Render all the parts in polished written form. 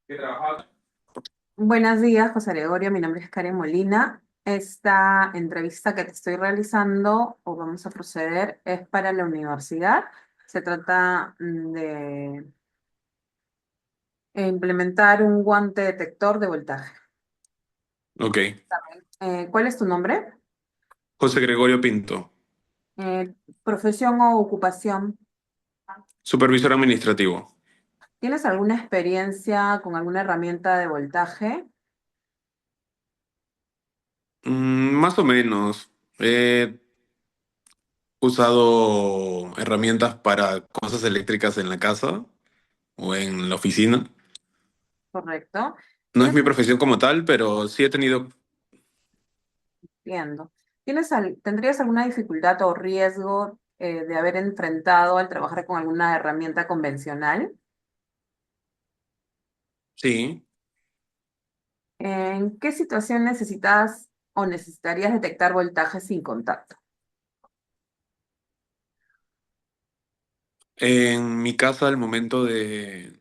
que trabajaba. Buenos días, José Gregorio. Mi nombre es Karen Molina. Esta entrevista que te estoy realizando o vamos a proceder es para la universidad. Se trata de implementar un guante detector de voltaje. Ok. ¿Cuál es tu nombre? José Gregorio Pinto, Profesión o ocupación. supervisor administrativo. ¿Tienes alguna experiencia con alguna herramienta de voltaje? Más o menos. He usado herramientas para cosas eléctricas en la casa o en la oficina. Correcto. No es ¿Tienes mi profesión como tal, pero sí he tenido. Entiendo. ¿Tendrías alguna dificultad o riesgo de haber enfrentado al trabajar con alguna herramienta convencional? Sí. ¿En qué situación necesitas o necesitarías detectar voltaje sin contacto? En mi casa, al momento de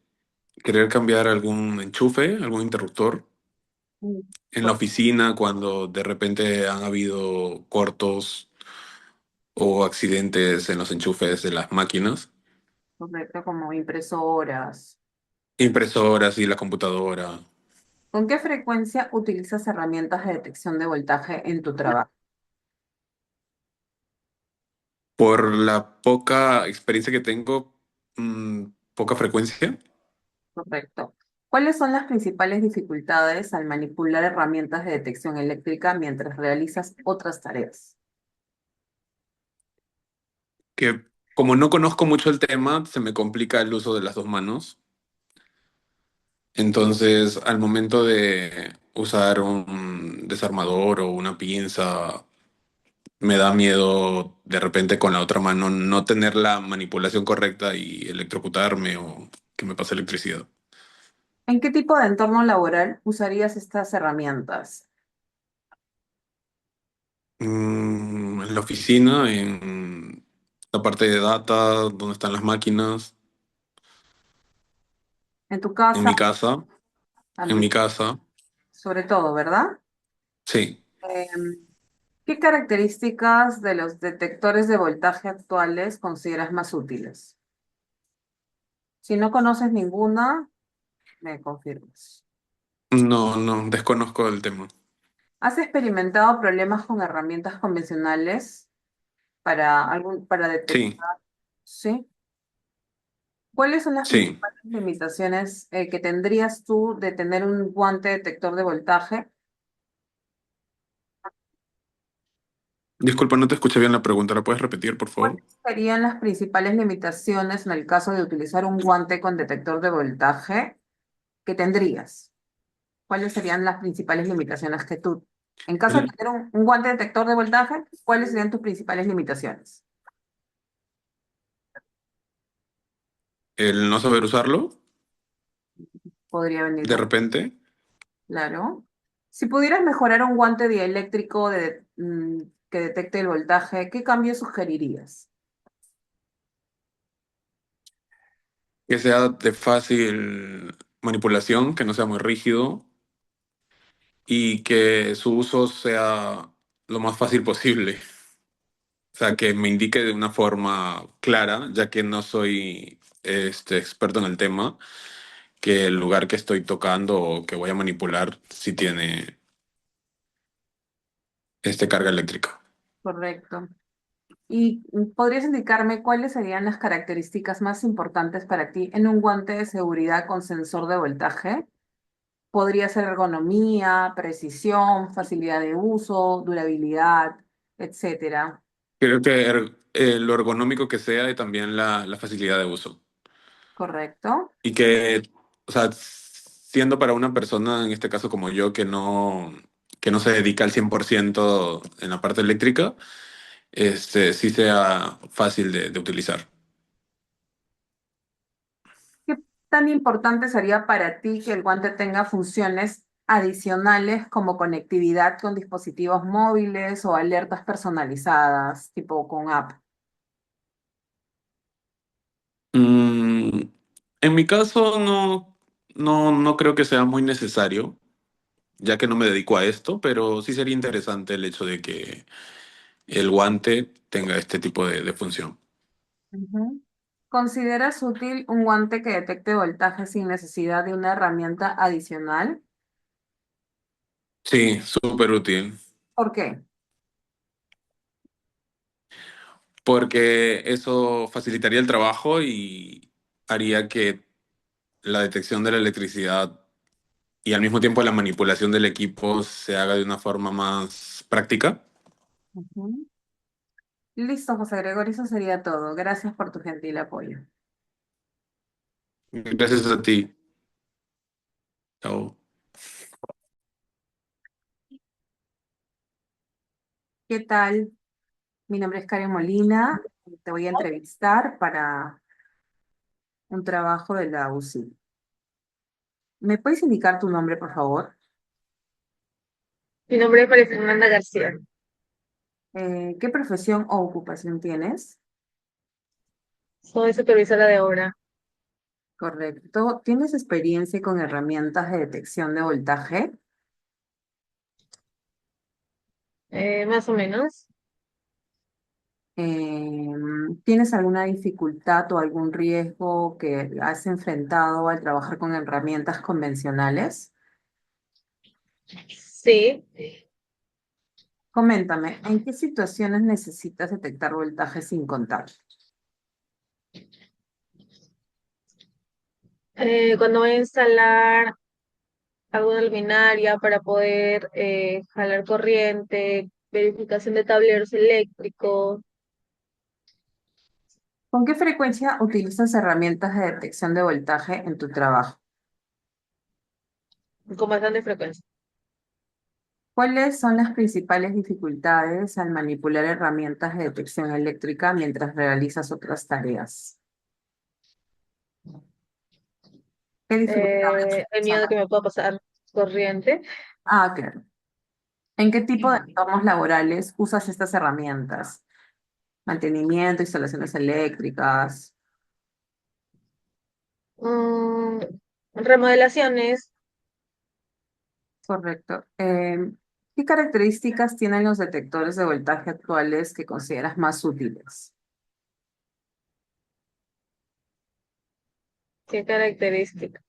querer cambiar algún enchufe, algún interruptor, Mm, en la cor- oficina, cuando de repente han habido cortos o accidentes en los enchufes de las máquinas, Correcto, como impresoras. impresoras y la computadora. ¿Con qué frecuencia utilizas herramientas de detección de voltaje en tu trabajo? Por la poca experiencia que tengo, poca frecuencia, Correcto. ¿Cuáles son las principales dificultades al manipular herramientas de detección eléctrica mientras realizas otras tareas? que como no conozco mucho el tema, se me complica el uso de las dos manos. Entonces, al momento de usar un desarmador o una pinza, me da miedo de repente con la otra mano no tener la manipulación correcta y electrocutarme o que me pase electricidad. ¿En qué tipo de entorno laboral usarías estas herramientas? En la oficina, en la parte de data, donde están las máquinas, En tu en casa mi casa, en mi también, casa, sobre todo, ¿verdad? sí. Em, ¿Qué características de los detectores de voltaje actuales consideras más útiles? Si no conoces ninguna, me confirmas. No, no, desconozco el tema. ¿Has experimentado problemas con herramientas convencionales para Sí, detectar? ¿Sí? ¿Cuáles son las sí. principales limitaciones que tendrías tú de tener un guante detector de voltaje? Disculpa, no te escuché bien la pregunta. ¿La puedes repetir, por ¿Cuáles favor? serían las principales limitaciones en el caso de utilizar un guante con detector de voltaje que tendrías? ¿Cuáles serían las principales limitaciones que tú, en caso de El, tener un guante detector de voltaje, cuáles serían tus principales limitaciones? el no saber usarlo, Podría venir de por, repente. claro. Si pudieras mejorar un guante dieléctrico que detecte el voltaje, ¿qué cambio sugerirías? Que sea de fácil manipulación, que no sea muy rígido y que su uso sea lo más fácil posible. O sea, que me indique de una forma clara, ya que no soy experto en el tema, que el lugar que estoy tocando o que voy a manipular sí tiene carga eléctrica. Correcto. ¿Y podrías indicarme cuáles serían las características más importantes para ti en un guante de seguridad con sensor de voltaje? Podría ser ergonomía, precisión, facilidad de uso, durabilidad, etcétera. Creo que lo ergonómico que sea y también la facilidad de uso. ¿Correcto? Y que, o sea, siendo para una persona, en este caso como yo, que no se dedica al 100% en la parte eléctrica, sí sea fácil de utilizar. ¿Qué tan importante sería para ti que el guante tenga funciones adicionales como conectividad con dispositivos móviles o alertas personalizadas, tipo con app? Mm, en mi caso, no, No, no creo que sea muy necesario, ya que no me dedico a esto, pero sí sería interesante el hecho de que el guante tenga este tipo de función. Ujú. ¿Consideras útil un guante que detecte voltaje sin necesidad de una herramienta adicional? Sí, súper útil, ¿Por qué? porque eso facilitaría el trabajo y haría que la detección de la electricidad y al mismo tiempo la manipulación del equipo se haga de una forma más práctica. Ujú. Listo, José Gregorio, eso sería todo. Gracias por tu gentil apoyo. Gracias a ti. Chao. ¿Qué tal? Mi nombre es Karen Molina. Te voy a entrevistar para un trabajo de la UCI. ¿Me puedes indicar tu nombre, por favor? Mi nombre es María Fernanda García. ¿Qué profesión o ocupación tienes? Soy supervisora de obra. Correcto. ¿Tienes experiencia con herramientas de detección de voltaje? Más o menos. ¿Tienes alguna dificultad o algún riesgo que has enfrentado al trabajar con herramientas convencionales? Sí. Coméntame, ¿en qué situaciones necesitas detectar voltaje sin contar? Cuando voy a instalar alguna luminaria para poder jalar corriente, verificación de tableros eléctricos, ¿Con qué frecuencia utilizas herramientas de detección de voltaje en tu trabajo? con bastante frecuencia. ¿Cuáles son las principales dificultades al manipular herramientas de detección eléctrica mientras realizas otras tareas? ¿Qué dificultades El son? miedo de que me pueda pasar corriente. Ah, claro. ¿En qué tipo de entornos laborales usas estas herramientas? Mantenimiento, instalaciones eléctricas. Mm, remodelaciones. Correcto. ¿Qué características tienen los detectores de voltaje actuales que consideras más útiles? ¿Qué características?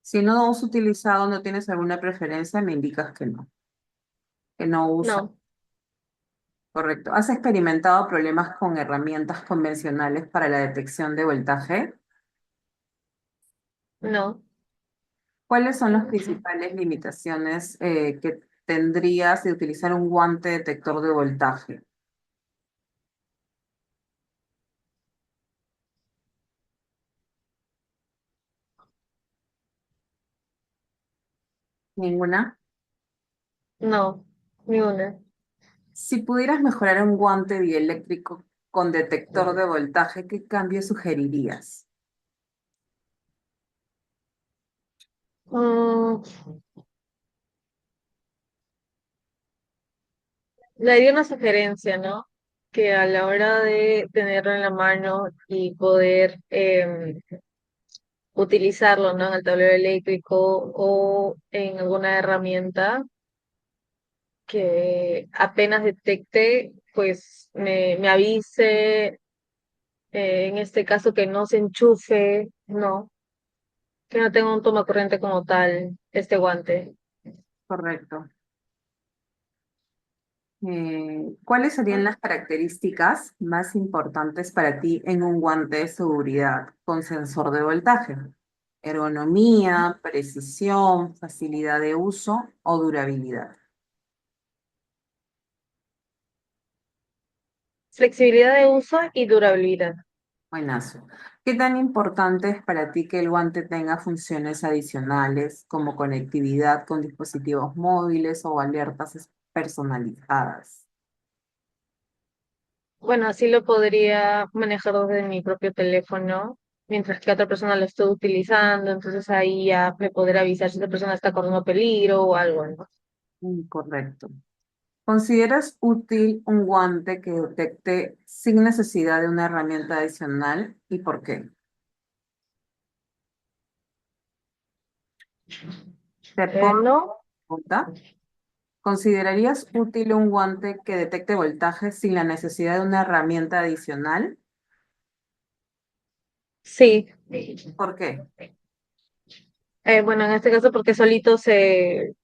Si no has utilizado, no tienes alguna preferencia, me indicas que no usas. No, Correcto. ¿Has experimentado problemas con herramientas convencionales para la detección de voltaje? no. ¿Cuáles son las principales limitaciones que tendrías de utilizar un guante detector de voltaje? Ninguna. No, ni una. Si pudieras mejorar un guante dieléctrico con detector de voltaje, ¿qué cambio sugerirías? Mm, le daría una sugerencia, ¿no? Que a la hora de tenerlo en la mano y poder utilizarlo, ¿no? En el tablero eléctrico o en alguna herramienta que apenas detecte, pues me avise, en este caso que no se enchufe, no, que no tenga un toma corriente como tal, este guante. Correcto. ¿Cuáles serían las características más importantes para ti en un guante de seguridad con sensor de voltaje? Ergonomía, precisión, facilidad de uso o durabilidad. Flexibilidad de uso y durabilidad. Buenazo. ¿Qué tan importante es para ti que el guante tenga funciones adicionales como conectividad con dispositivos móviles o alertas personalizadas? Bueno, así lo podría manejar desde mi propio teléfono, mientras que otra persona lo esté utilizando, entonces ahí ya me podrá avisar si esa persona está corriendo peligro o algo, ¿no? Correcto. ¿Consideras útil un guante que detecte sin necesidad de una herramienta adicional y por qué? Te puedo No, preguntar, ¿considerarías útil un guante que detecte voltaje sin la necesidad de una herramienta adicional? sí. ¿Por qué? Bueno, en este caso porque solito se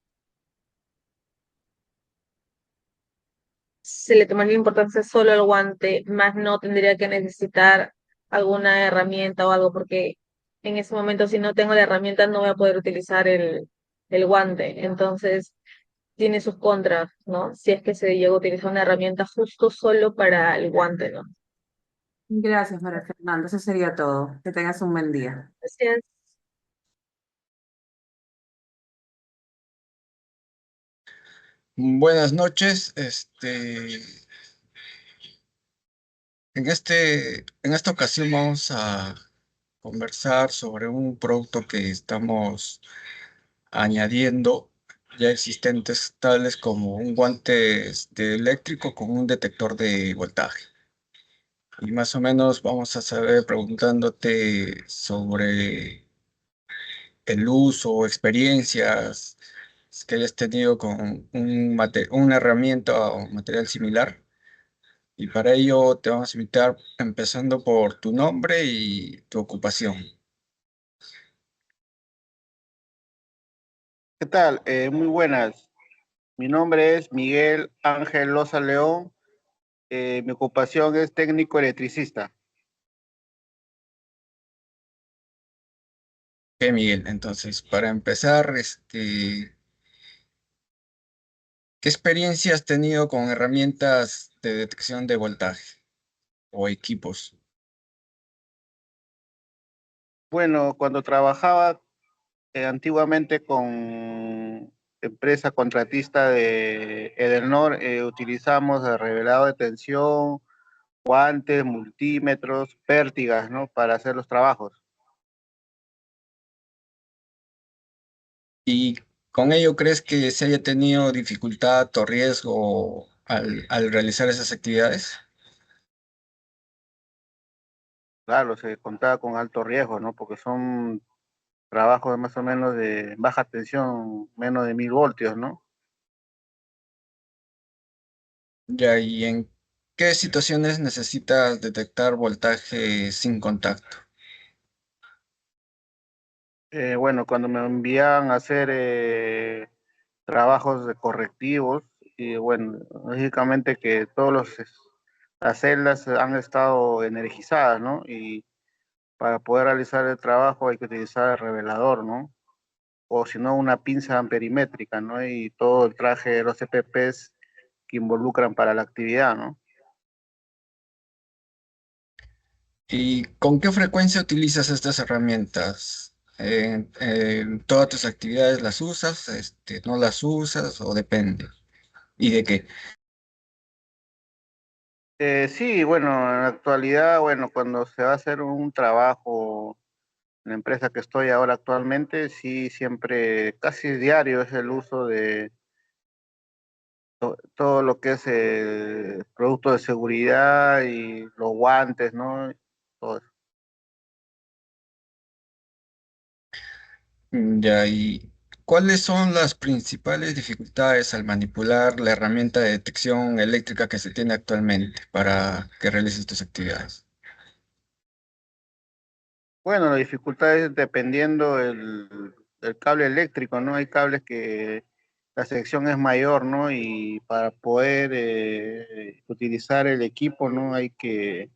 le tomaría importancia solo al guante, más no tendría que necesitar alguna herramienta o algo, porque en ese momento si no tengo la herramienta no voy a poder utilizar el guante. Entonces tiene sus contras, ¿no? Si es que se llega a utilizar una herramienta justo solo para el guante, ¿no? Gracias, María Fernanda. Eso sería todo. Que tengas un buen día. Gracias. Buenas noches. En esta ocasión vamos a conversar sobre un producto que estamos añadiendo ya existentes, tales como un guante eléctrico con un detector de voltaje. Y más o menos vamos a saber preguntándote sobre el uso o experiencias que hayas tenido con una herramienta o material similar. Y para ello te vamos a invitar empezando por tu nombre y tu ocupación. ¿Qué tal? Muy buenas. Mi nombre es Miguel Ángel Loza León. Mi ocupación es técnico electricista. Ok, Miguel, entonces, para empezar, ¿qué experiencia has tenido con herramientas de detección de voltaje o equipos? Bueno, cuando trabajaba antiguamente con empresa contratista de Edelnor, utilizamos el revelado de tensión, guantes, multímetros, pértigas, ¿no? Para hacer los trabajos. ¿Y con ello crees que se haya tenido dificultad o riesgo al realizar esas actividades? Claro, se contaba con alto riesgo, ¿no? Porque son trabajos más o menos de baja tensión, menos de 1000 voltios, ¿no? Ya, ¿y en qué situaciones necesitas detectar voltaje sin contacto? Bueno, cuando me envían a hacer trabajos de correctivos, y bueno, lógicamente que las celdas han estado energizadas, ¿no? Y para poder realizar el trabajo hay que utilizar el revelador, ¿no? O si no, una pinza amperimétrica, ¿no? Y todo el traje de los EPPs que involucran para la actividad, ¿no? ¿Y con qué frecuencia utilizas estas herramientas? ¿En todas tus actividades las usas? ¿No las usas o depende? ¿Y de qué? Sí, bueno, en la actualidad, bueno, cuando se va a hacer un trabajo en la empresa que estoy ahora actualmente, sí, siempre, casi diario es el uso de todo lo que es el producto de seguridad y los guantes, ¿no? Todo eso. Ya, ¿y cuáles son las principales dificultades al manipular la herramienta de detección eléctrica que se tiene actualmente para que realices tus actividades? Bueno, la dificultad es dependiendo el cable eléctrico, ¿no? Hay cables que la sección es mayor, ¿no? Y para poder utilizar el equipo, ¿no? Hay que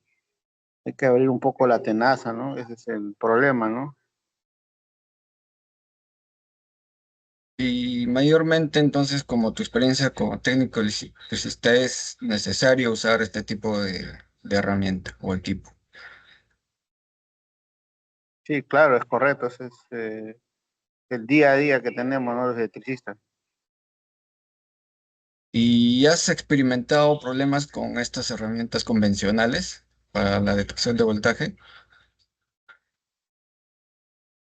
abrir un poco la tenaza, ¿no? Ese es el problema, ¿no? Y mayormente entonces, como tu experiencia como técnico electricista, es necesario usar este tipo de herramienta o equipo. Sí, claro, es correcto. Ese es el día a día que tenemos, ¿no? Los electricistas. ¿Y has experimentado problemas con estas herramientas convencionales para la detección de voltaje?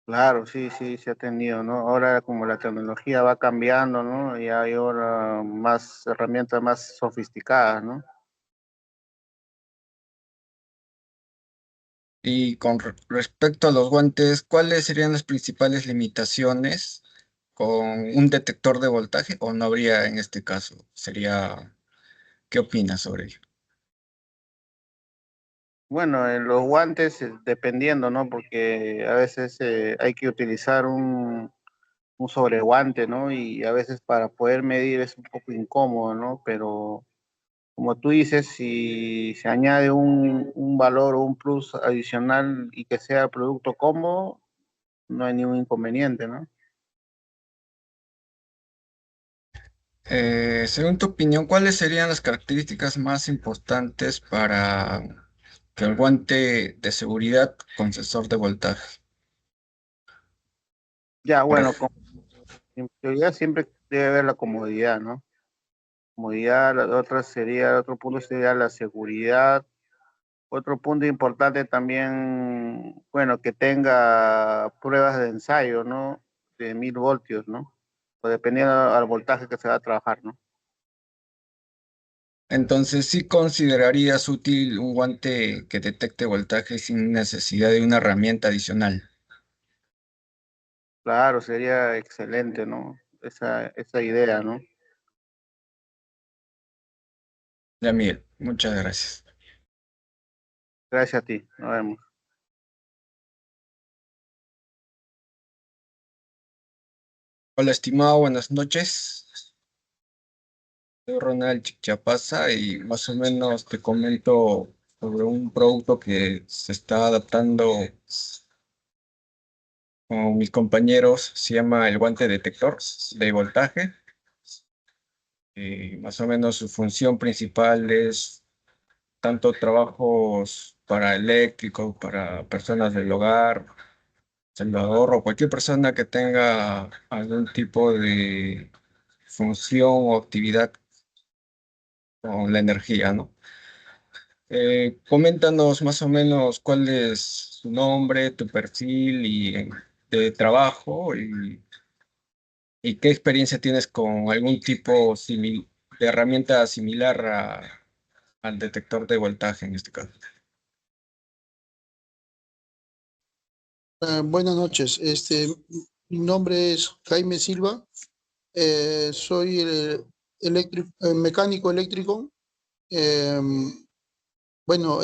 Claro, sí, sí, se ha tenido, ¿no? Ahora como la tecnología va cambiando, ¿no? Y hay ahora más herramientas más sofisticadas, ¿no? Y con respecto a los guantes, ¿cuáles serían las principales limitaciones con un detector de voltaje o no habría en este caso? ¿Qué opinas sobre ello? Bueno, en los guantes, dependiendo, ¿no? Porque a veces hay que utilizar un sobreguante, ¿no? Y a veces para poder medir es un poco incómodo, ¿no? Pero como tú dices, si se añade un valor o un plus adicional y que sea producto cómodo, no hay ningún inconveniente, ¿no? Según tu opinión, ¿cuáles serían las características más importantes para que el guante de seguridad con sensor de voltaje? Ya, Por bueno, ej- en teoría siempre debe haber la comodidad, ¿no? Comodidad, otro punto sería la seguridad. Otro punto importante también, bueno, que tenga pruebas de ensayo, ¿no? De 1000 voltios, ¿no? O dependiendo al voltaje que se va a trabajar, ¿no? Entonces, ¿sí considerarías útil un guante que detecte voltaje sin necesidad de una herramienta adicional? Claro, sería excelente, ¿no? Esa idea, ¿no? Ya, Miguel, muchas gracias. Gracias a ti, nos vemos. Hola, estimado, buenas noches. Soy Ronald Chichapasa y más o menos te comento sobre un producto que se está adaptando con mis compañeros. Se llama el guante detector de voltaje. Más o menos su función principal es tanto trabajos para eléctricos, para personas del hogar, celador o cualquier persona que tenga algún tipo de función o actividad con la energía, ¿no? Coméntanos más o menos cuál es su nombre, tu perfil de trabajo y qué experiencia tienes con algún tipo de herramienta similar al detector de voltaje en este caso. Buenas noches. Mi nombre es Jaime Silva. Soy mecánico eléctrico. Eh, bueno,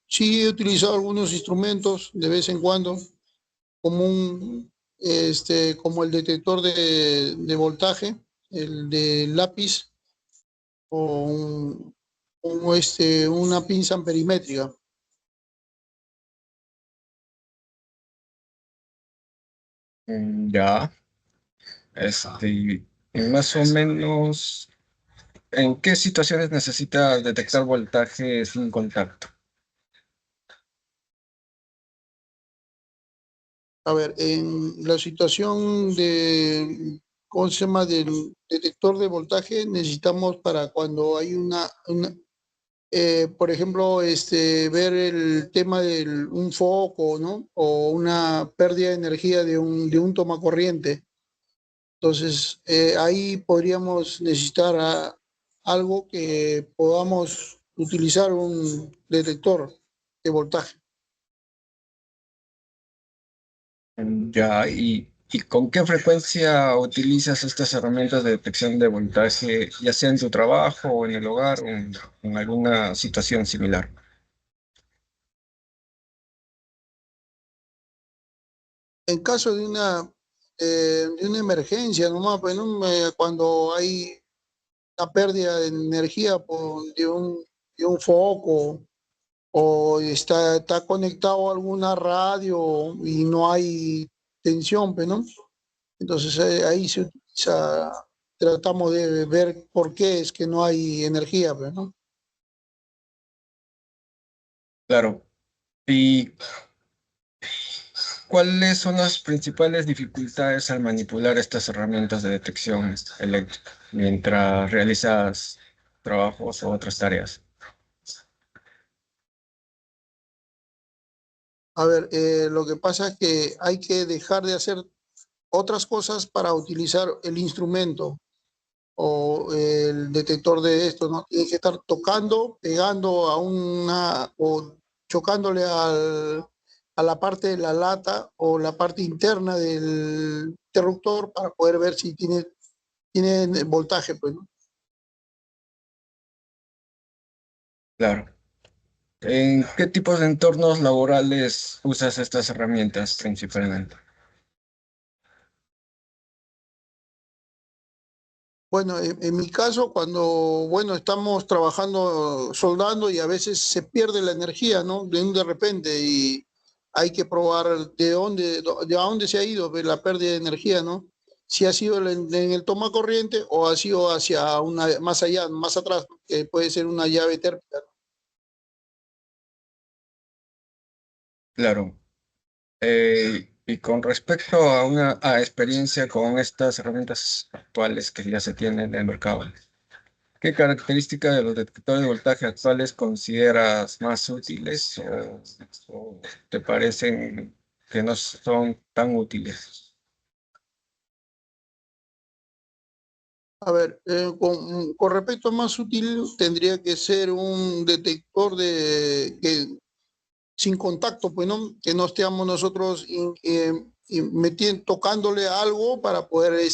sí he utilizado algunos instrumentos de vez en cuando, como el detector de voltaje, el de lápiz o una pinza amperímetrica. Ya, y más o menos, ¿en qué situaciones necesitas detectar voltaje sin contacto? A ver, en la situación ¿cómo se llama? Del detector de voltaje, necesitamos para cuando hay por ejemplo, ver el tema de un foco, ¿no? O una pérdida de energía de un tomacorriente. Entonces, ahí podríamos necesitar algo que podamos utilizar un detector de voltaje. Ya, ¿y con qué frecuencia utilizas estas herramientas de detección de voltaje, ya sea en tu trabajo o en el hogar o en alguna situación similar? En caso de una emergencia, nomás, pues, ¿no? Cuando hay una pérdida de energía de un foco o está conectado a alguna radio y no hay tensión, pues, ¿no? Entonces ahí se utiliza, tratamos de ver por qué es que no hay energía, pues, ¿no? Claro. ¿Y cuáles son las principales dificultades al manipular estas herramientas de detección eléctrica mientras realizas trabajos o otras tareas? A ver, lo que pasa es que hay que dejar de hacer otras cosas para utilizar el instrumento o el detector de esto, ¿no? Tiene que estar tocando, pegando o chocándole a la parte de la lata o la parte interna del interruptor para poder ver si tiene voltaje, pues, ¿no? Claro. ¿En qué tipos de entornos laborales usas estas herramientas principalmente? Bueno, en mi caso, cuando, bueno, estamos trabajando, soldando y a veces se pierde la energía, ¿no? De repente y hay que probar de dónde se ha ido la pérdida de energía, ¿no? Si ha sido en el toma corriente o ha sido hacia más allá, más atrás, ¿no? Que puede ser una llave térmica. Claro. Y con respecto a una experiencia con estas herramientas actuales que ya se tienen en el mercado, ¿qué características de los detectores de voltaje actuales consideras más útiles o te parecen que no son tan útiles? A ver, con respecto a más útil, tendría que ser un detector sin contacto, pues, ¿no? Que no estemos nosotros tocándole algo para poder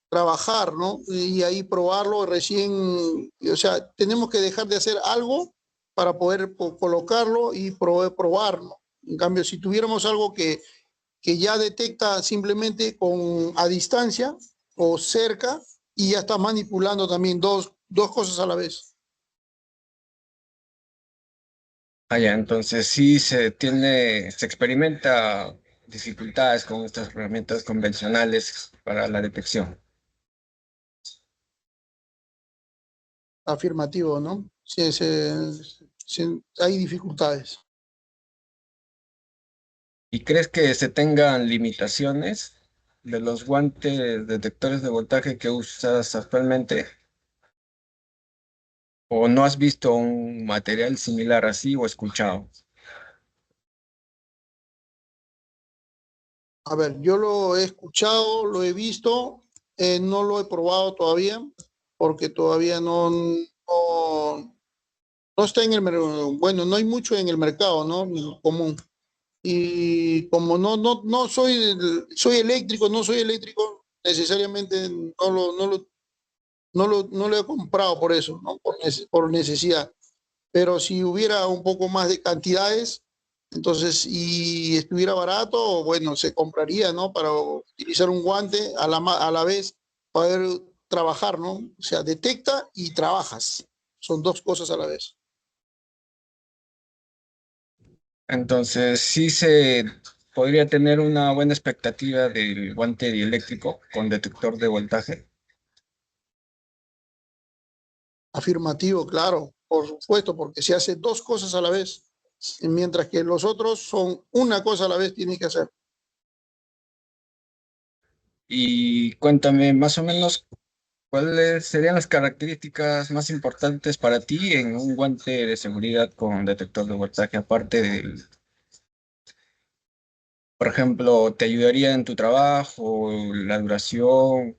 trabajar, ¿no? Y ahí probarlo recién, o sea, tenemos que dejar de hacer algo para poder colocarlo y probarlo. En cambio, si tuviéramos algo que ya detecta simplemente a distancia o cerca y ya está manipulando también dos cosas a la vez. Ah, ya, entonces sí se experimenta dificultades con estas herramientas convencionales para la detección. Afirmativo, ¿no? Sí, hay dificultades. ¿Y crees que se tengan limitaciones de los guantes detectores de voltaje que usas actualmente? ¿O no has visto un material similar así o escuchado? A ver, yo lo he escuchado, lo he visto, no lo he probado todavía, porque todavía no está en el mercado, bueno, no hay mucho en el mercado, ¿no? Común. Y como no soy eléctrico, no soy eléctrico, necesariamente no lo he comprado por eso, ¿no? Por necesidad. Pero si hubiera un poco más de cantidades, entonces, y estuviera barato, bueno, se compraría, ¿no? Para utilizar un guante a la vez, poder trabajar, ¿no? O sea, detecta y trabajas. Son dos cosas a la vez. Entonces sí se podría tener una buena expectativa del guante dieléctrico con detector de voltaje. Afirmativo, claro, por supuesto, porque se hace dos cosas a la vez, mientras que los otros son una cosa a la vez, tienes que hacer. Y cuéntame más o menos cuáles serían las características más importantes para ti en un guante de seguridad con detector de voltaje, aparte de, por ejemplo, te ayudaría en tu trabajo, la duración,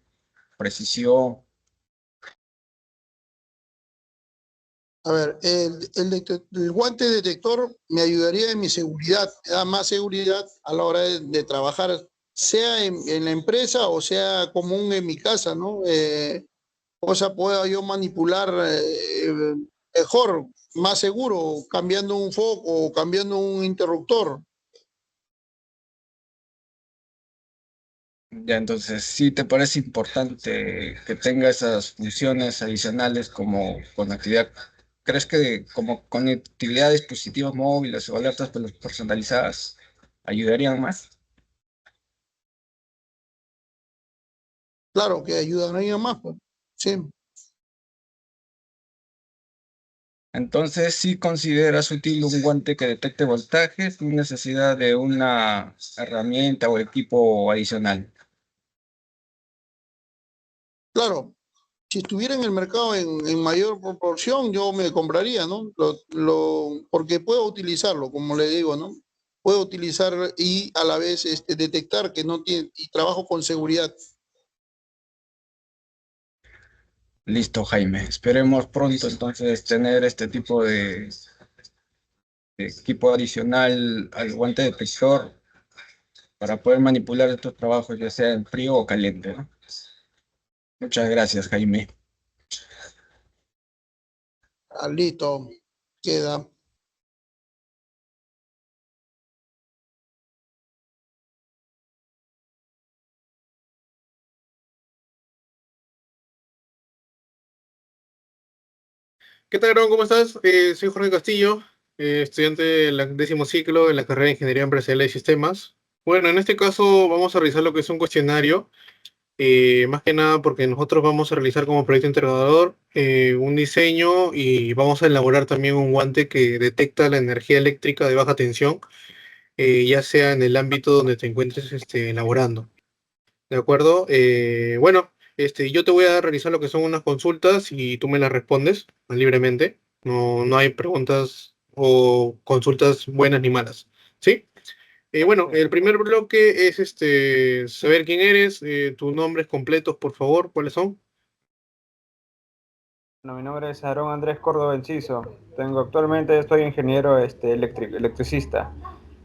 precisión. A ver, el guante detector me ayudaría en mi seguridad, me da más seguridad a la hora de trabajar, sea en la empresa o sea común en mi casa, ¿no? O sea, pueda yo manipular mejor, más seguro, cambiando un foco o cambiando un interruptor. Ya, entonces, sí te parece importante que tenga esas funciones adicionales como conectividad. ¿Crees que como conectividad a dispositivos móviles o alertas personalizadas ayudarían más? Claro que ayudan a alguien más, pues. Sí, Entonces, si consideras útil un guante que detecte voltajes sin necesidad de una herramienta o equipo adicional. claro. Si estuviera en el mercado en mayor proporción, yo me compraría, ¿no? Porque puedo utilizarlo, como le digo, ¿no? Puedo utilizar y a la vez detectar que no tiene, y trabajo con seguridad. Listo, Jaime. Esperemos pronto entonces tener este tipo equipo adicional al guante depresor para poder manipular estos trabajos, ya sea en frío o caliente, ¿no? Muchas gracias, Jaime. Ah, listo, queda. ¿Qué tal, Aaron? ¿Cómo estás? Soy Jorge Castillo, estudiante del 10º ciclo de la carrera de Ingeniería Empresarial y Sistemas. Bueno, en este caso vamos a realizar lo que es un cuestionario, más que nada porque nosotros vamos a realizar como proyecto integrador un diseño y vamos a elaborar también un guante que detecta la energía eléctrica de baja tensión, ya sea en el ámbito donde te encuentres elaborando. ¿De acuerdo? Bueno, yo te voy a realizar lo que son unas consultas y tú me las respondes libremente. No hay preguntas o consultas buenas ni malas. ¿Sí? Bueno, el primer bloque es saber quién eres, tus nombres completos, por favor, ¿cuáles son? Bueno, mi nombre es Aarón Andrés Córdoba Enciso. Actualmente estoy ingeniero electricista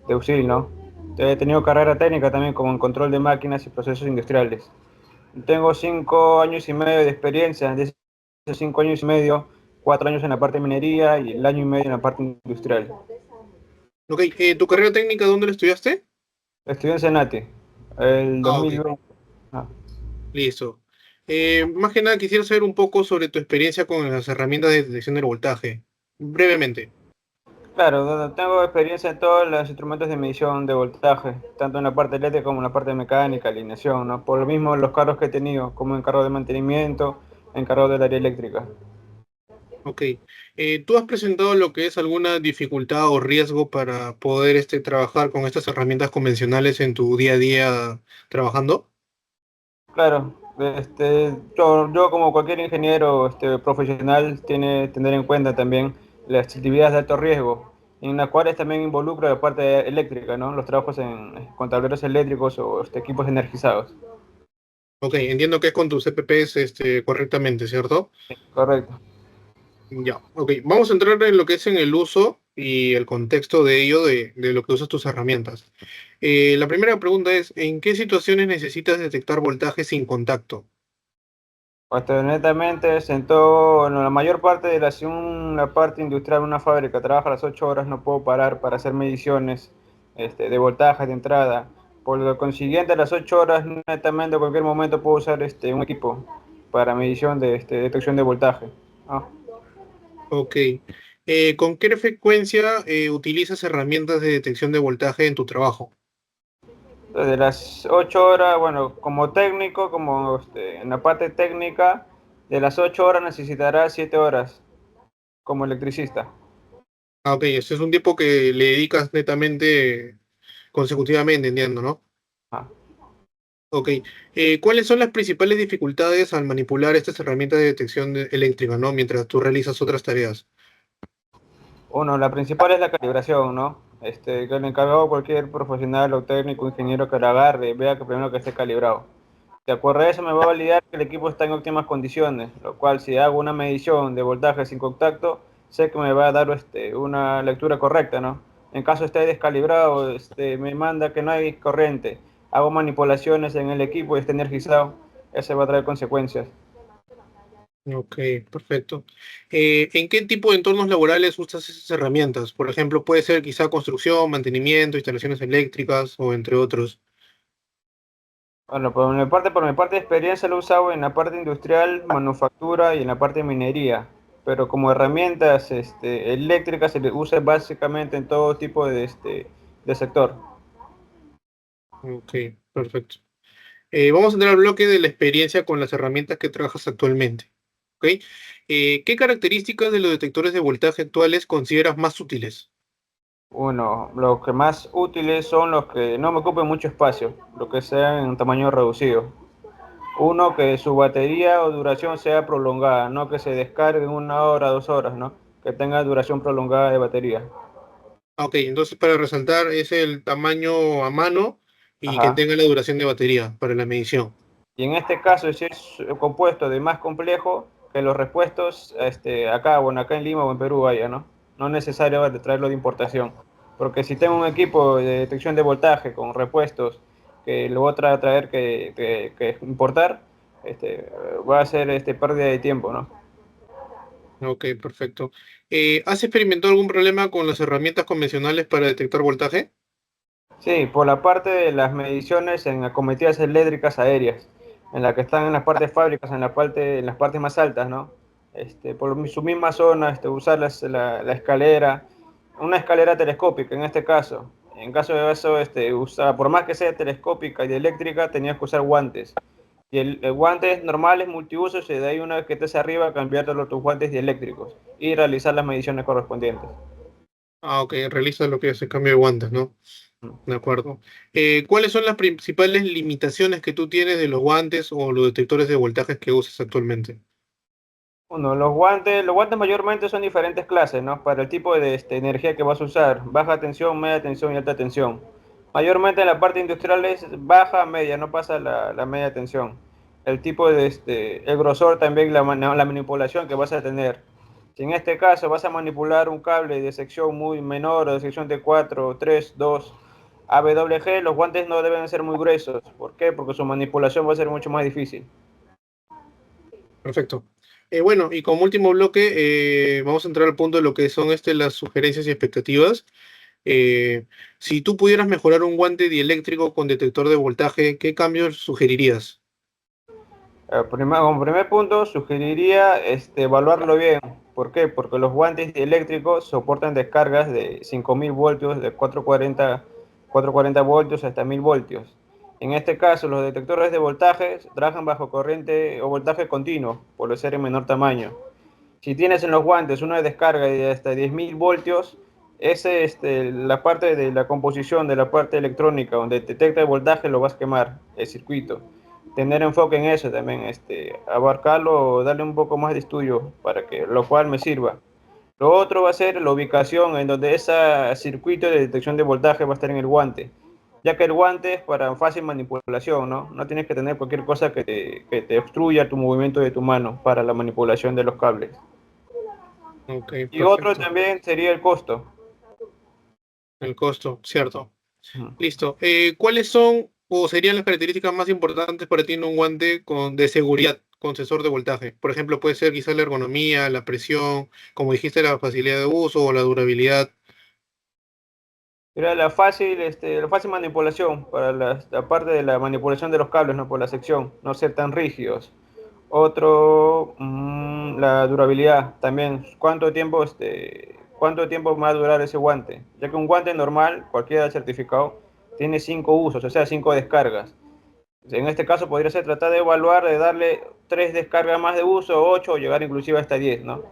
de USIL, ¿no? He tenido carrera técnica también como en control de máquinas y procesos industriales. Tengo 5 años y medio de experiencia, de esos 5 años y medio, 4 años en la parte de minería y el año y medio en la parte industrial. Ok, ¿tu carrera técnica dónde la estudiaste? Estudié en Senati, el Ah, ok, 2020. Ah. listo. Más que nada quisiera saber un poco sobre tu experiencia con las herramientas de detección del voltaje. Brevemente. Claro, tengo experiencia en todos los instrumentos de medición de voltaje, tanto en la parte eléctrica como en la parte mecánica, alineación, ¿no? Por lo mismo, los cargos que he tenido, como encargado de mantenimiento, encargado del área eléctrica. Ok. ¿Tú has presentado lo que es alguna dificultad o riesgo para poder trabajar con estas herramientas convencionales en tu día a día trabajando? Claro, yo como cualquier ingeniero profesional, tiene que tener en cuenta también las actividades de alto riesgo, en las cuales también involucra la parte eléctrica, ¿no? Los trabajos con tableros eléctricos o equipos energizados. Ok, entiendo que es con tus CPPs correctamente, ¿cierto? Correcto. Ya, ok. Vamos a entrar en lo que es en el uso y el contexto de ello, de lo que usas tus herramientas. La primera pregunta es, ¿en qué situaciones necesitas detectar voltaje sin contacto? Netamente, la mayor parte si una parte industrial, una fábrica trabaja las 8 horas, no puedo parar para hacer mediciones de voltaje de entrada. Por lo consiguiente, a las 8 horas, netamente, en cualquier momento puedo usar un equipo para medición de detección de voltaje. Ah. Ok. ¿Con qué frecuencia utilizas herramientas de detección de voltaje en tu trabajo? De las 8 horas, bueno, como técnico, en la parte técnica, de las 8 horas necesitará 7 horas como electricista. Ah, ok, ese es un tiempo que le dedicas netamente consecutivamente, entiendo, ¿no? Ah. Ok. ¿Cuáles son las principales dificultades al manipular estas herramientas de detección eléctrica, ¿no? Mientras tú realizas otras tareas. Uno, la principal es la calibración, ¿no? Que el encargado, cualquier profesional o técnico, ingeniero que la agarre, vea que primero que esté calibrado. De acuerdo a eso me va a validar que el equipo está en óptimas condiciones, lo cual si hago una medición de voltaje sin contacto, sé que me va a dar una lectura correcta, ¿no? En caso esté descalibrado, me manda que no hay corriente, hago manipulaciones en el equipo y esté energizado, eso va a traer consecuencias. Ok, perfecto. ¿En qué tipo de entornos laborales usas esas herramientas? Por ejemplo, puede ser quizá construcción, mantenimiento, instalaciones eléctricas o entre otros. Bueno, por mi parte de experiencia lo he usado en la parte industrial, manufactura y en la parte de minería, pero como herramientas eléctricas se le usa básicamente en todo tipo de sector. Ok, perfecto. Vamos a entrar al bloque de la experiencia con las herramientas que trabajas actualmente. ¿Ok? ¿Qué características de los detectores de voltaje actuales consideras más útiles? Uno, los que más útiles son los que no me ocupen mucho espacio, los que sean en tamaño reducido. Uno, que su batería o duración sea prolongada, no que se descargue en 1 hora, 2 horas, ¿no? Que tenga duración prolongada de batería. Ah, ok, entonces para resaltar es el tamaño a mano y que Ajá. tenga la duración de batería para la medición. Y en este caso, si es compuesto de más complejo, que los repuestos acá, bueno, acá en Lima o en Perú vaya, ¿no? no es necesario traerlo de importación. Porque si tengo un equipo de detección de voltaje con repuestos que lo voy a traer que importar, va a ser pérdida de tiempo, ¿no? Ok, perfecto. ¿Has experimentado algún problema con las herramientas convencionales para detectar voltaje? Sí, por la parte de las mediciones en acometidas eléctricas aéreas, en la que están en las partes fábricas, en las partes más altas, ¿no? Su misma zona, usar la escalera, una escalera telescópica en este caso. En caso de eso, por más que sea telescópica y eléctrica, tenías que usar guantes. Y el guantes normales, multiusos, y de ahí una vez que estés arriba, cambiártelo a tus guantes eléctricos y realizar las mediciones correspondientes. Ah, ok, realiza lo que es el cambio de guantes, ¿no? De acuerdo. ¿Cuáles son las principales limitaciones que tú tienes de los guantes o los detectores de voltajes que usas actualmente? Bueno, los guantes mayormente son diferentes clases, ¿no? Para el tipo de energía que vas a usar, baja tensión, media tensión y alta tensión. Mayormente en la parte industrial es baja, media, no pasa la media tensión. El tipo de el grosor también, la manipulación que vas a tener. Si en este caso vas a manipular un cable de sección muy menor o de sección de 4, 3, 2, AWG, los guantes no deben ser muy gruesos. ¿Por qué? Porque su manipulación va a ser mucho más difícil. Perfecto. Bueno, y como último bloque, vamos a entrar al punto de lo que son las sugerencias y expectativas. Si tú pudieras mejorar un guante dieléctrico con detector de voltaje, ¿qué cambios sugerirías? Como primer punto, sugeriría evaluarlo bien. ¿Por qué? Porque los guantes eléctricos soportan descargas de 5000 voltios, de 440 voltios hasta 1000 voltios. En este caso, los detectores de voltaje trabajan bajo corriente o voltaje continuo, por ser en menor tamaño. Si tienes en los guantes una descarga de hasta 10.000 voltios, la parte de la composición de la parte electrónica donde detecta el voltaje lo vas a quemar, el circuito. Tener enfoque en eso también, abarcarlo, darle un poco más de estudio para que lo cual me sirva. Lo otro va a ser la ubicación en donde ese circuito de detección de voltaje va a estar en el guante, ya que el guante es para fácil manipulación, ¿no? No tienes que tener cualquier cosa que te obstruya tu movimiento de tu mano para la manipulación de los cables. Ok, Y otro perfecto. también sería el costo. El costo, cierto. Ujú. Listo. ¿Cuáles son o serían las características más importantes para ti en un guante de seguridad con sensor de voltaje? Por ejemplo, puede ser quizás la ergonomía, la presión, como dijiste, la facilidad de uso o la durabilidad. Era la fácil manipulación para la parte de la manipulación de los cables, ¿no? Por la sección, no ser tan rígidos. Otro, la durabilidad también. ¿Cuánto tiempo va a durar ese guante? Ya que un guante normal, cualquiera certificado, tiene 5 usos, o sea, 5 descargas. En este caso podría ser tratar de evaluar, de darle 3 descargas más de uso, 8 o llegar inclusive hasta 10, ¿no?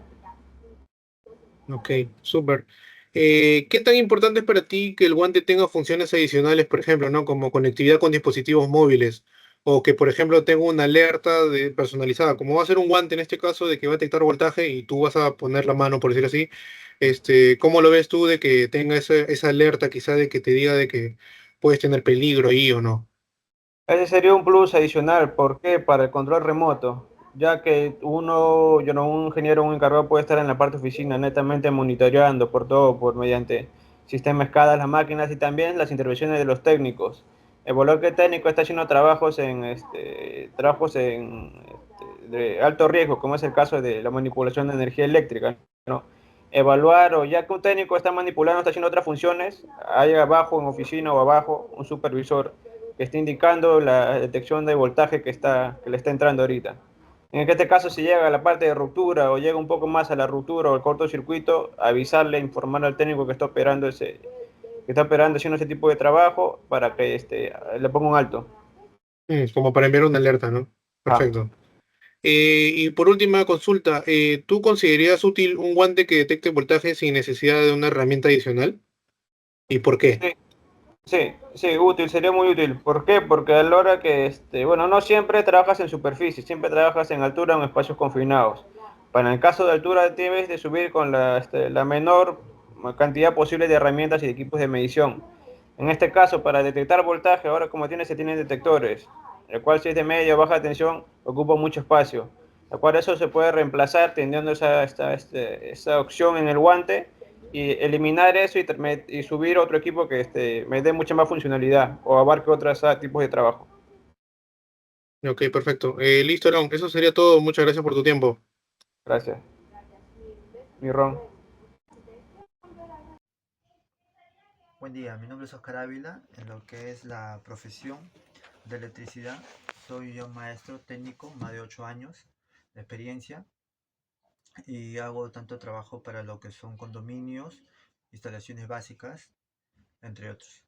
Ok, súper. ¿Qué tan importante es para ti que el guante tenga funciones adicionales, por ejemplo, ¿no? Como conectividad con dispositivos móviles? O que, por ejemplo, tenga una alerta personalizada, como va a ser un guante en este caso de que va a detectar voltaje y tú vas a poner la mano, por decir así. ¿Cómo lo ves tú de que tenga esa alerta quizá de que te diga de que puedes tener peligro ahí o no? Ese sería un plus adicional. ¿Por qué? Para el control remoto, ya que un ingeniero, un encargado puede estar en la parte oficina netamente monitoreando por todo, por mediante sistemas escalas, las máquinas y también las intervenciones de los técnicos. El bloque técnico está haciendo de alto riesgo, como es el caso de la manipulación de energía eléctrica, ¿no? Evaluar, o ya que un técnico está manipulando, está haciendo otras funciones, hay abajo en oficina o abajo un supervisor que está indicando la detección de voltaje que le está entrando ahorita. En este caso, si llega a la parte de ruptura o llega un poco más a la ruptura o el cortocircuito, avisarle, informar al técnico que está operando haciendo ese tipo de trabajo para que le ponga un alto. Como para enviar una alerta, ¿no? Ah. Perfecto. Y por última consulta, ¿tú considerarías útil un guante que detecte voltaje sin necesidad de una herramienta adicional? ¿Y por qué? Sí, sí, sí, útil, sería muy útil. ¿Por qué? Porque a la hora que, bueno, no siempre trabajas en superficie, siempre trabajas en altura o en espacios confinados. Para el caso de altura debes de subir con la menor cantidad posible de herramientas y de equipos de medición. En este caso, para detectar voltaje, ahora como se tienen detectores, el cual si es de media o baja tensión, ocupa mucho espacio. El cual eso se puede reemplazar teniendo esa opción en el guante y eliminar eso y subir otro equipo que me dé mucha más funcionalidad o abarque otros tipos de trabajo. Ok, perfecto. Listo, Aaron, eso sería todo. Muchas gracias por tu tiempo. Gracias. Mi Ron. Buen día, mi nombre es Oscar Ávila, en lo que es la profesión de electricidad. Soy yo maestro técnico, más de 8 años de experiencia y hago tanto trabajo para lo que son condominios, instalaciones básicas, entre otros.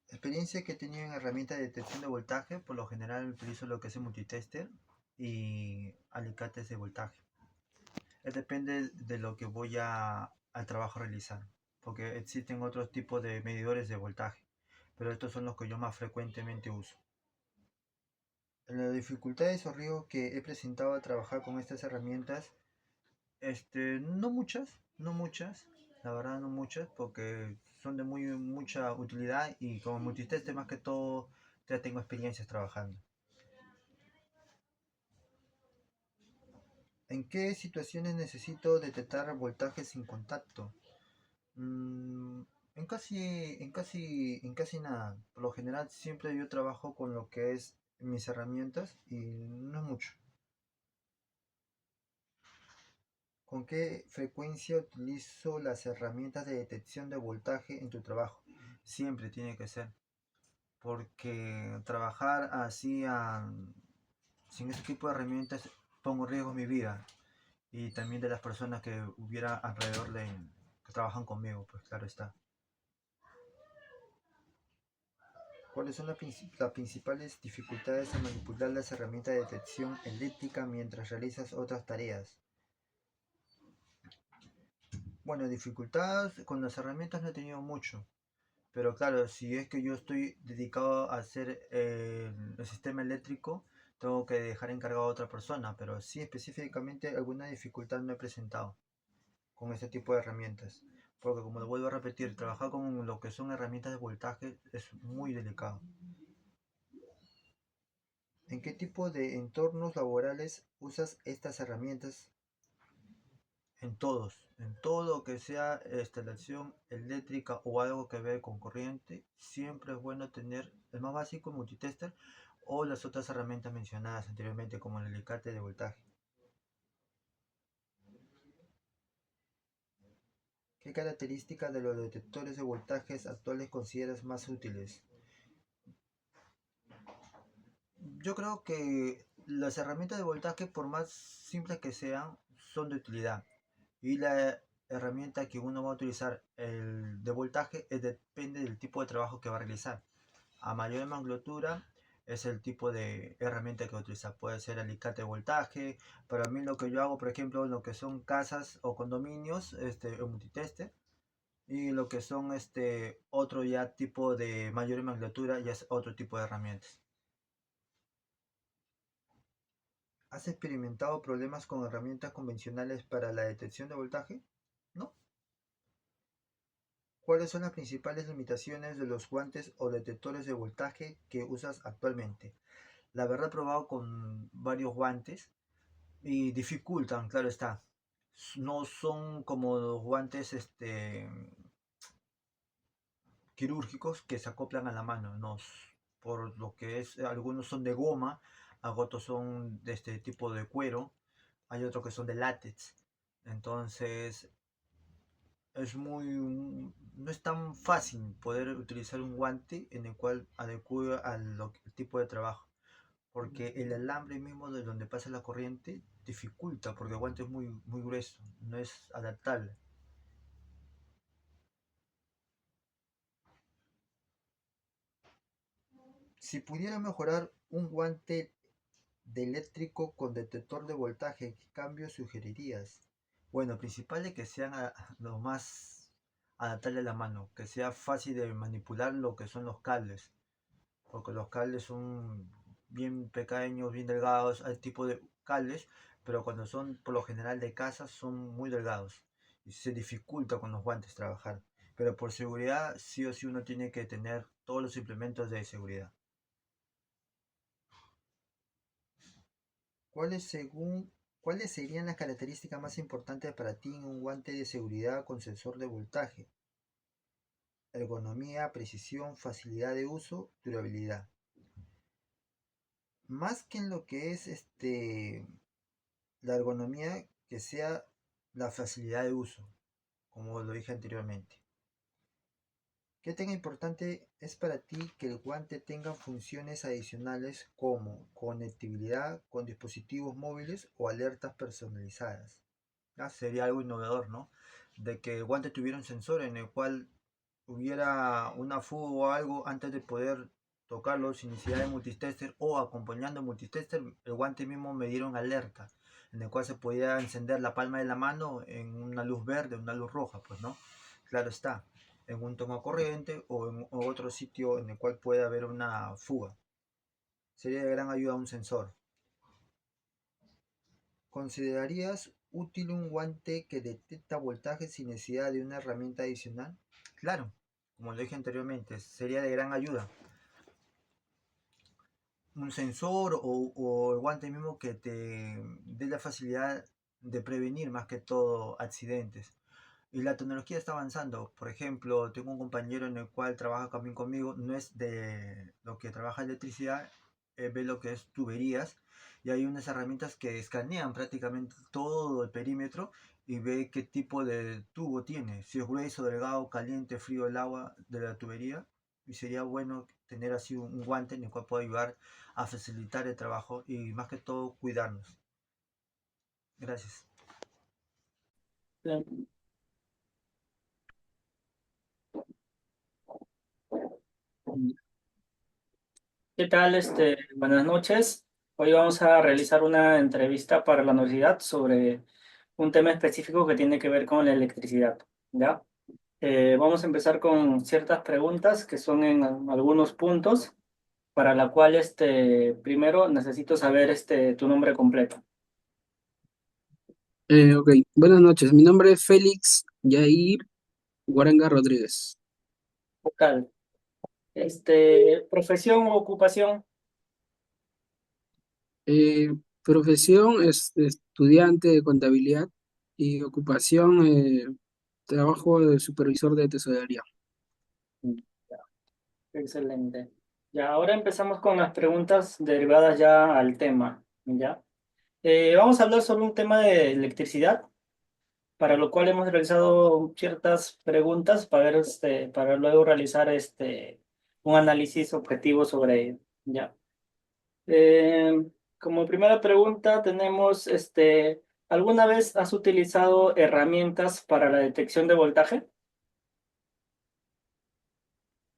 Experiencia que he tenido en herramientas de detección de voltaje, por lo general utilizo lo que es el multitester y alicates de voltaje. Depende de lo que voy al trabajo a realizar, porque existen otros tipos de medidores de voltaje, pero estos son los que yo más frecuentemente uso. Las dificultades o riesgos que he presentado al trabajar con estas herramientas, no muchas, la verdad no muchas, porque son de mucha utilidad y como multitester más que todo ya tengo experiencias trabajando. ¿En qué situaciones necesito detectar voltajes sin contacto? En casi nada. Por lo general siempre yo trabajo con lo que es mis herramientas y no es mucho. ¿Con qué frecuencia utilizo las herramientas de detección de voltaje en tu trabajo? Siempre tiene que ser, porque trabajar así sin este tipo de herramientas pongo en riesgo mi vida y también de las personas que hubiera alrededor que trabajan conmigo, pues claro está. ¿Cuáles son las principales dificultades al manipular las herramientas de detección eléctrica mientras realizas otras tareas? Bueno, dificultades con las herramientas no he tenido mucho, pero claro, si es que yo estoy dedicado a hacer el sistema eléctrico, tengo que dejar encargado a otra persona, pero sí específicamente alguna dificultad no he presentado con este tipo de herramientas. Porque como lo vuelvo a repetir, trabajar con lo que son herramientas de voltaje es muy delicado. ¿En qué tipo de entornos laborales usas estas herramientas? En todo lo que sea instalación eléctrica o algo que vea con corriente, siempre es bueno tener el más básico, multitester, o las otras herramientas mencionadas anteriormente, como el alicate de voltaje. ¿Qué características de los detectores de voltajes actuales consideras más útiles? Yo creo que las herramientas de voltaje, por más simples que sean, son de utilidad. Y la herramienta que uno va a utilizar, el de voltaje, depende del tipo de trabajo que va a realizar. A mayor magnitud es el tipo de herramienta que va a utilizar. Puede ser alicate de voltaje. Para mí lo que yo hago, por ejemplo, en lo que son casas o condominios, el multitester. Y lo que son otro ya tipo de mayor magnitud, ya es otro tipo de herramientas. ¿Has experimentado problemas con herramientas convencionales para la detección de voltaje? ¿No? ¿Cuáles son las principales limitaciones de los guantes o detectores de voltaje que usas actualmente? La verdad he probado con varios guantes y dificultan, claro está. No son como los guantes quirúrgicos que se acoplan a la mano, no. Por lo que es, algunos son de goma, otros son de este tipo de cuero, hay otros que son de látex. Entonces, no es tan fácil poder utilizar un guante en el cual adecue al tipo de trabajo, porque el alambre mismo de donde pasa la corriente dificulta, porque el guante es muy grueso, no es adaptable. Si pudiera mejorar un guante de eléctrico con detector de voltaje, ¿qué cambios sugerirías? Bueno, principal es que sean lo más adaptable a la mano, que sea fácil de manipular lo que son los cables, porque los cables son bien pequeños, bien delgados, hay tipo de cables, pero cuando son por lo general de casa son muy delgados y se dificulta con los guantes trabajar. Pero por seguridad, sí o sí uno tiene que tener todos los implementos de seguridad. ¿Cuál es, según ¿Cuáles serían las características más importantes para ti en un guante de seguridad con sensor de voltaje? Ergonomía, precisión, facilidad de uso, durabilidad. Más que en lo que es la ergonomía, que sea la facilidad de uso, como lo dije anteriormente. ¿Qué tan importante es para ti que el guante tenga funciones adicionales como conectividad con dispositivos móviles o alertas personalizadas? ¿Ya? Sería algo innovador, ¿no? De que el guante tuviera un sensor en el cual hubiera una fuga o algo antes de poder tocarlo sin necesidad de multitester, o acompañando el multitester, el guante mismo me diera una alerta en el cual se podía encender la palma de la mano en una luz verde, una luz roja, pues, ¿no? Claro está, en un toma corriente o en otro sitio en el cual puede haber una fuga. Sería de gran ayuda un sensor. ¿Considerarías útil un guante que detecta voltaje sin necesidad de una herramienta adicional? Claro, como lo dije anteriormente, sería de gran ayuda. Un sensor o el guante mismo que te dé la facilidad de prevenir más que todo accidentes. Y la tecnología está avanzando. Por ejemplo, tengo un compañero en el cual trabaja también conmigo, no es de lo que trabaja electricidad, ve lo que es tuberías, y hay unas herramientas que escanean prácticamente todo el perímetro y ve qué tipo de tubo tiene, si es grueso, delgado, caliente, frío el agua de la tubería. Y sería bueno tener así un guante en el cual pueda ayudar a facilitar el trabajo y más que todo cuidarnos. Gracias. ¿Qué tal? Buenas noches. Hoy vamos a realizar una entrevista para la universidad sobre un tema específico que tiene que ver con la electricidad, ¿ya? Vamos a empezar con ciertas preguntas que son en algunos puntos, para la cual primero necesito saber tu nombre completo. Ok, buenas noches. Mi nombre es Félix Yair Guaranga Rodríguez. ¿Qué tal? Profesión o ocupación. Eh, Profesión es estudiante de contabilidad y ocupación, trabajo de supervisor de tesorería. Ya, excelente. Ya, ahora empezamos con las preguntas derivadas ya al tema, ¿ya? Vamos a hablar sobre un tema de electricidad, para lo cual hemos realizado ciertas preguntas para ver, para luego realizar un análisis objetivo sobre ello, ¿ya? Como primera pregunta tenemos, ¿alguna vez has utilizado herramientas para la detección de voltaje?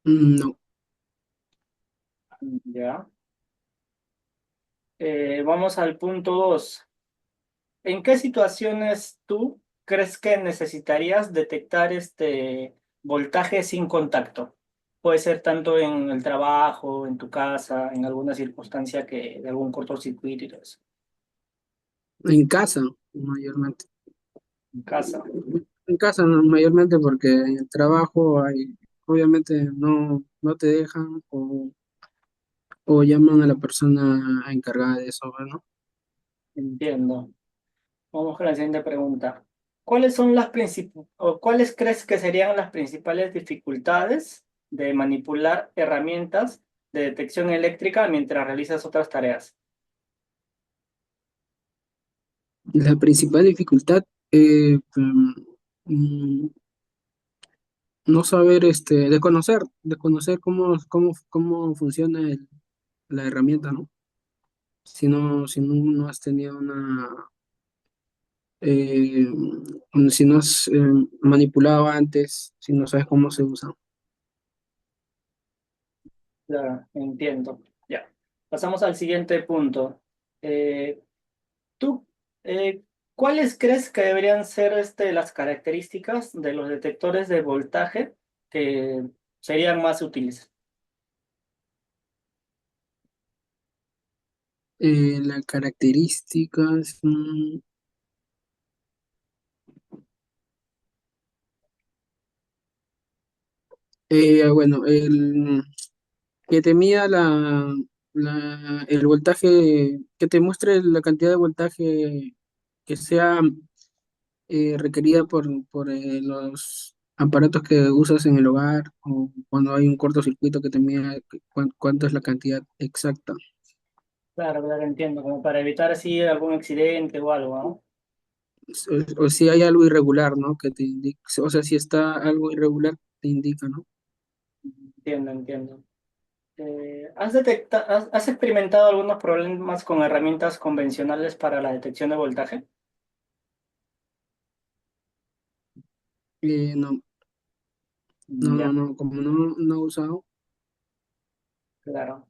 No. Ya. Vamos al punto 2. ¿En qué situaciones tú crees que necesitarías detectar este voltaje sin contacto? Puede ser tanto en el trabajo, en tu casa, en alguna circunstancia de algún cortocircuito y todo eso. En casa, mayormente. En casa. En casa, no, mayormente porque en el trabajo obviamente no te dejan o llaman a la persona encargada de eso, ¿no? Entiendo. Vamos con la siguiente pregunta. ¿Cuáles son o cuáles crees que serían las principales dificultades de manipular herramientas de detección eléctrica mientras realizas otras tareas? La principal dificultad, mm, no saber, desconocer cómo funciona la herramienta, ¿no? Si no has tenido eh, si no has manipulado antes, si no sabes cómo se usa. Ya, entiendo. Ya. Pasamos al siguiente punto. Eh, ¿Tú cuáles crees que deberían ser las características de los detectores de voltaje que serían más útiles? Las características, bueno, que te mida el voltaje, que te muestre la cantidad de voltaje que sea requerida por los aparatos que usas en el hogar o cuando hay un cortocircuito que te mida cuánto es la cantidad exacta. Claro, claro, entiendo, como para evitar así algún accidente o algo, ¿no? O si hay algo irregular, ¿no? Que te indique, o sea, si está algo irregular, te indica, ¿no? Entiendo, entiendo. ¿Has experimentado algunos problemas con herramientas convencionales para la detección de voltaje? No, Ya, como no he usado. claro.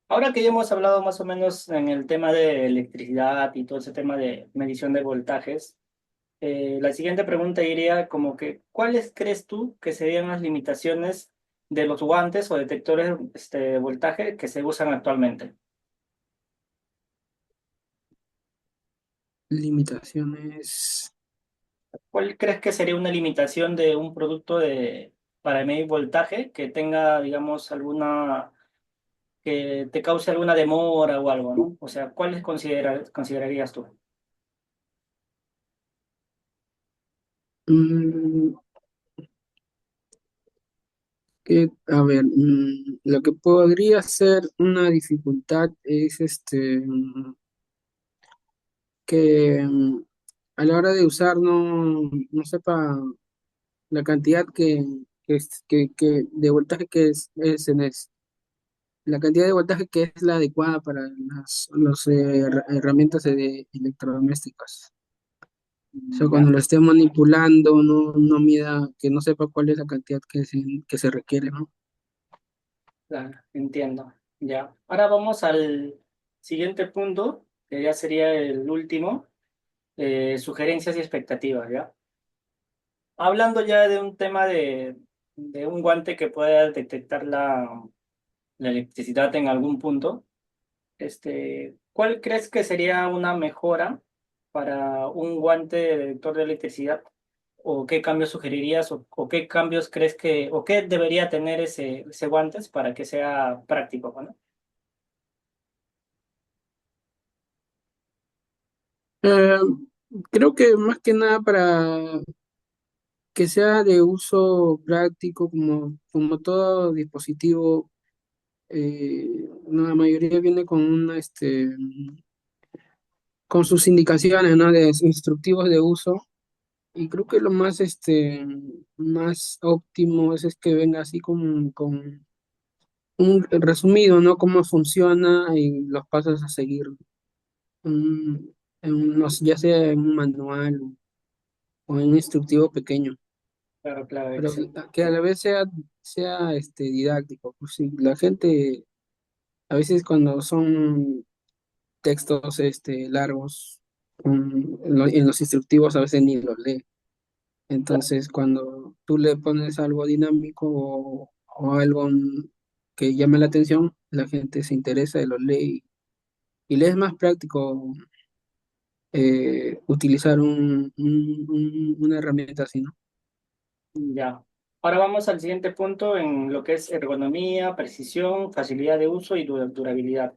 Ahora que ya hemos hablado más o menos en el tema de electricidad y todo ese tema de medición de voltajes, la siguiente pregunta iría como que, ¿cuáles crees tú que serían las limitaciones de los guantes o detectores de voltaje que se usan actualmente? Limitaciones. ¿Cuál crees que sería una limitación de un producto para medir voltaje que tenga, digamos, que te cause alguna demora o algo, ¿no? O sea, ¿cuáles considerarías tú? Mm, a ver, lo que podría ser una dificultad es que a la hora de usar no sepa la cantidad de voltaje la cantidad de voltaje que es la adecuada para las herramientas electrodomésticas. O sea, Ya, cuando lo esté manipulando, no mida, que no sepa cuál es la cantidad que se requiere, ¿no? claro, entiendo. Ya. Ahora vamos al siguiente punto, que ya sería el último, sugerencias y expectativas, ¿ya? Hablando ya de un tema de un guante que pueda detectar la electricidad en algún punto. ¿Cuál crees que sería una mejora para un guante detector de electricidad? ¿O qué cambios sugerirías? ¿O qué cambios crees o qué debería tener ese guantes para que sea práctico, ¿no? Eh, Creo que más que nada para que sea de uso práctico, como todo dispositivo, la mayoría viene con con sus indicaciones, ¿no? De instructivos de uso. Y creo que lo más óptimo es que venga así con un resumido, ¿no? Cómo funciona y los pasos a seguir. Ya sea en un manual o en un instructivo pequeño, Claro, claro, pero excelente. que a la vez sea didáctico. Pues sí, la gente, a veces cuando son textos largos, en los instructivos a veces ni los lee. Entonces, cuando tú le pones algo dinámico o algo que llame la atención, la gente se interesa y lo lee y le es más práctico utilizar una herramienta así, ¿no? Ya. Ahora vamos al siguiente punto en lo que es ergonomía, precisión, facilidad de uso y durabilidad.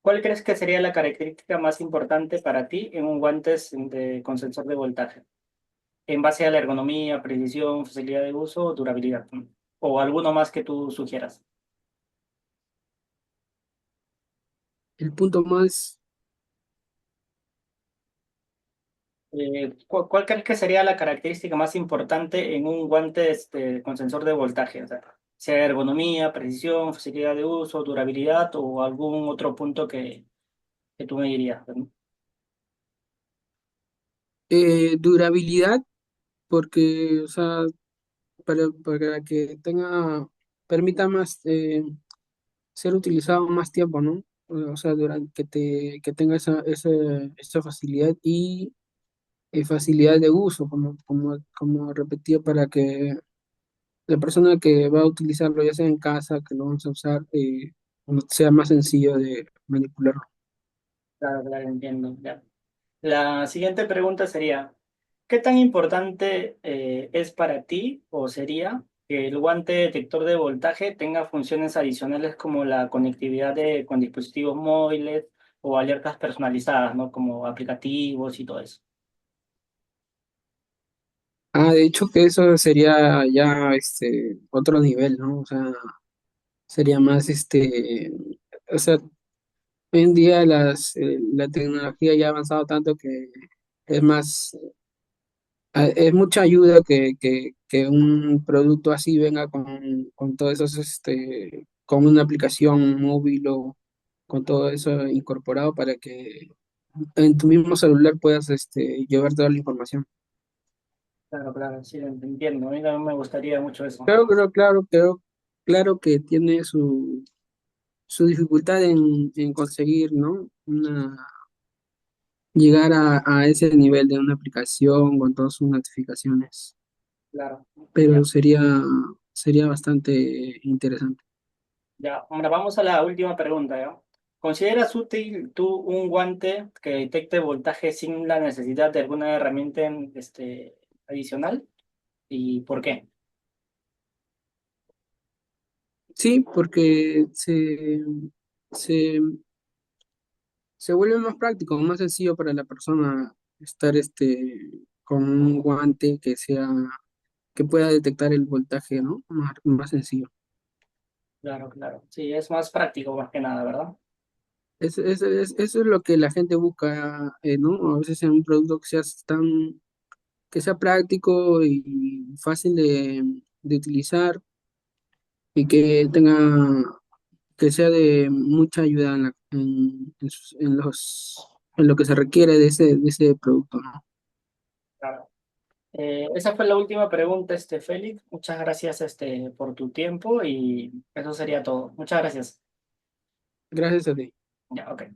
¿Cuál crees que sería la característica más importante para ti en un con sensor de voltaje? En base a la ergonomía, precisión, facilidad de uso o durabilidad, ¿no? O alguno más que tú sugieras. El punto más, ¿Cuál crees que sería la característica más importante en un guante con sensor de voltaje? O sea ergonomía, precisión, facilidad de uso, durabilidad o algún otro punto que tú me dirías, ¿no? durabilidad, porque, o sea, para que permita más, ser utilizado más tiempo, ¿no? O sea, que tenga esa facilidad y facilidad de uso, como repetía, para que la persona que va a utilizarlo, ya sea en casa, que lo vamos a usar, sea más sencillo de manipularlo. Claro, claro, entiendo. Ya. La siguiente pregunta sería, ¿qué tan importante es para ti o sería que el guante detector de voltaje tenga funciones adicionales como la conectividad con dispositivos móviles o alertas personalizadas, ¿no? Como aplicativos y todo eso. De hecho que eso sería ya otro nivel, ¿no? O sea, sería más o sea, hoy en día la tecnología ya ha avanzado tanto que es más, es mucha ayuda que un producto así venga con todo eso, con una aplicación móvil o con todo eso incorporado para que en tu mismo celular puedas llevar toda la información. Claro, claro, sí, entiendo. A mí también me gustaría mucho eso. Claro que tiene su dificultad en conseguir, ¿no? Llegar a ese nivel de una aplicación con todas sus notificaciones, Claro. pero sería bastante interesante. Ya, ahora vamos a la última pregunta, ¿ya? ¿Consideras útil tú un guante que detecte voltaje sin la necesidad de alguna herramienta adicional? ¿Y por qué? Sí, porque se, se vuelve más práctico, más sencillo para la persona estar con un guante que pueda detectar el voltaje, ¿no? Más sencillo. Claro, claro. Sí, es más práctico más que nada, ¿verdad? Eso es lo que la gente busca, ¿no? A veces en un producto que sea práctico y fácil de utilizar y que sea de mucha ayuda en lo que se requiere de ese producto, ¿no? Claro. Esa fue la última pregunta, Félix. Muchas gracias, por tu tiempo y eso sería todo. Muchas gracias. Gracias a ti. Ya, ok.